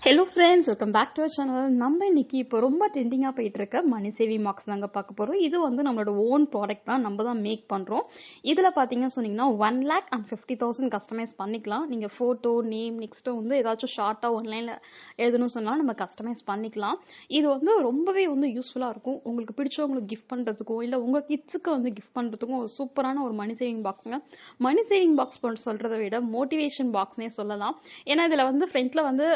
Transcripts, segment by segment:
Hello friends, welcome back to our channel. நம்ம இன்னைக்கு இப்போ ரொம்ப ட்ரெண்டிங்காக போயிட்டு இருக்க மணி சேவிங் பாக்ஸ் தாங்க பார்க்க போகிறோம். இது வந்து நம்மளோட ஓன் ப்ராடக்ட் தான், நம்ம தான் மேக் பண்ணுறோம். இதில் பார்த்தீங்கன்னா சொன்னீங்கன்னா 1,50,000 கஸ்டமைஸ் பண்ணிக்கலாம். நீங்கள் ஃபோட்டோ, நேம், நெக்ஸ்ட்டு வந்து ஏதாச்சும் ஷார்ட்டாக ஆன்லைனில் எழுதணும் சொன்னாலும் நம்ம கஸ்டமைஸ் பண்ணிக்கலாம். இது வந்து ரொம்பவே வந்து யூஸ்ஃபுல்லாக இருக்கும். உங்களுக்கு பிடிச்சவங்களுக்கு கிஃப்ட் பண்ணுறதுக்கும் இல்லை உங்கள் கிட்ஸுக்கு வந்து கிஃப்ட் பண்ணுறதுக்கும் ஒரு சூப்பரான ஒரு மணி சேவிங் பாக்ஸுங்க. மணி சேவிங் பாக்ஸ் சொல்கிறத விட மோட்டிவேஷன் பாக்ஸ்னே சொல்லலாம். ஏன்னா இதில் வந்து ஃப்ரண்ட்டில் வந்து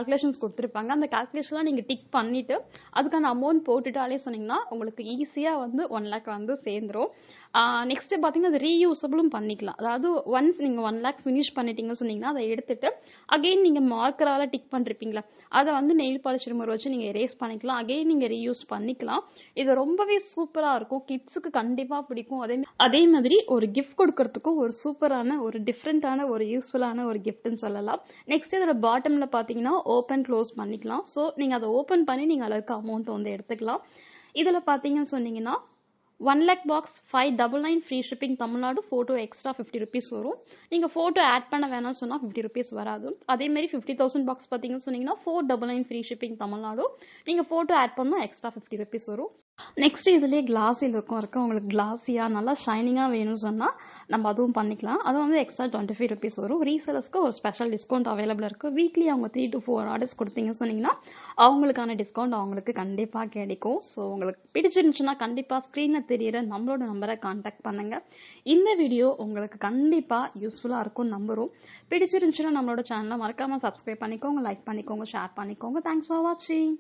கால்குலேஷன்ஸ் கொடுத்துருப்பாங்க. அந்த கால்குலேஷன்லாம் நீங்கள் டிக் பண்ணிவிட்டு அதுக்கான அமௌண்ட் போட்டுட்டாலே சொன்னீங்கன்னா உங்களுக்கு ஈஸியாக வந்து 1 lakh வந்து சேர்ந்துரும். நெக்ஸ்ட்டு பார்த்தீங்கன்னா அது ரீயூசபிளும் பண்ணிக்கலாம். அதாவது ஒன்ஸ் நீங்கள் 1 lakh ஃபினிஷ் பண்ணிட்டீங்கன்னு சொன்னீங்கன்னா அதை எடுத்துட்டு அகெயின் நீங்கள் மார்க்கரால் டிக் பண்ணிருப்பீங்களா, அதை வந்து நெயில் பாலிஷ் ரிமூவர் வச்சு நீங்கள் எரேஸ் பண்ணிக்கலாம். அகெயின் நீங்கள் ரீயூஸ் பண்ணிக்கலாம். இது ரொம்பவே சூப்பராக இருக்கும். கிட்ஸுக்கு கண்டிப்பாக பிடிக்கும். அதே மாதிரி ஒரு கிஃப்ட் கொடுக்கறதுக்கும் ஒரு சூப்பரான ஒரு டிஃப்ரெண்ட்டான ஒரு யூஸ்ஃபுல்லான ஒரு கிஃப்ட்னு சொல்லலாம். நெக்ஸ்ட் இதோட பாட்டமில் பார்த்தீங்கன்னா ஓப்பன் க்ளோஸ் பண்ணிக்கலாம். ஸோ நீங்கள் அதை ஓப்பன் பண்ணி நீங்கள் அளவுக்கு அமௌண்ட் வந்து எடுத்துக்கலாம். இதில் பார்த்தீங்கன்னு சொன்னீங்கன்னா 1 lakh box 599 free shipping Tamil Nadu. Photo extra 50 rupees வரும். நீங்கள் ஃபோட்டோ ஆட் பண்ண வேணாம்னு சொன்னால் 50 rupees வராது. அதேமாதிரி 50,000 பாக்ஸ் பார்த்தீங்கன்னு சொன்னீங்கன்னா 499 ஃப்ரீ ஷிப்பிங் தமிழ்நாடு. நீங்கள் ஃபோட்டோ ஆட் பண்ணால் எக்ஸ்ட்ரா 50 rupees வரும். நெக்ஸ்ட் இதுலேயே கிளாஸி லுக்கும் இருக்குது. உங்களுக்கு கிளாஸியாக நல்லா ஷைனிங்காக வேணும்னு சொன்னால் நம்ம அதுவும் பண்ணிக்கலாம். அது வந்து எக்ஸ்ட்ரா 25 rupees வரும். ரீசேலர்ஸ்க்கு ஒரு ஸ்பெஷல் டிஸ்கவுண்ட் அவைலபிள் இருக்குது. வீக்லி அவங்க 3 to 4 ஆர்டர்ஸ் கொடுத்தீங்கன்னு சொன்னீங்கன்னா அவங்களுக்கான டிஸ்கவுண்ட் அவங்களுக்கு கண்டிப்பாக கிடைக்கும். ஸோ உங்களுக்கு பிடிச்சிருந்துச்சுன்னா கண்டிப்பாக ஸ்க்ரீனில் தெரியிற நம்மளோட நம்பரை கான்டாக்ட் பண்ணுங்க. இந்த வீடியோ உங்களுக்கு கண்டிப்பாக யூஸ்ஃபுல்லாக இருக்கும் நம்புறோம். பிடிச்சிருந்துச்சுன்னா நம்மளோட சேனலை மறக்காமல் சப்ஸ்கிரைப் பண்ணிக்கோங்க, லைக் பண்ணிக்கோங்க, ஷேர் பண்ணிக்கோங்க. தேங்க்ஸ் ஃபார் வாட்சிங்.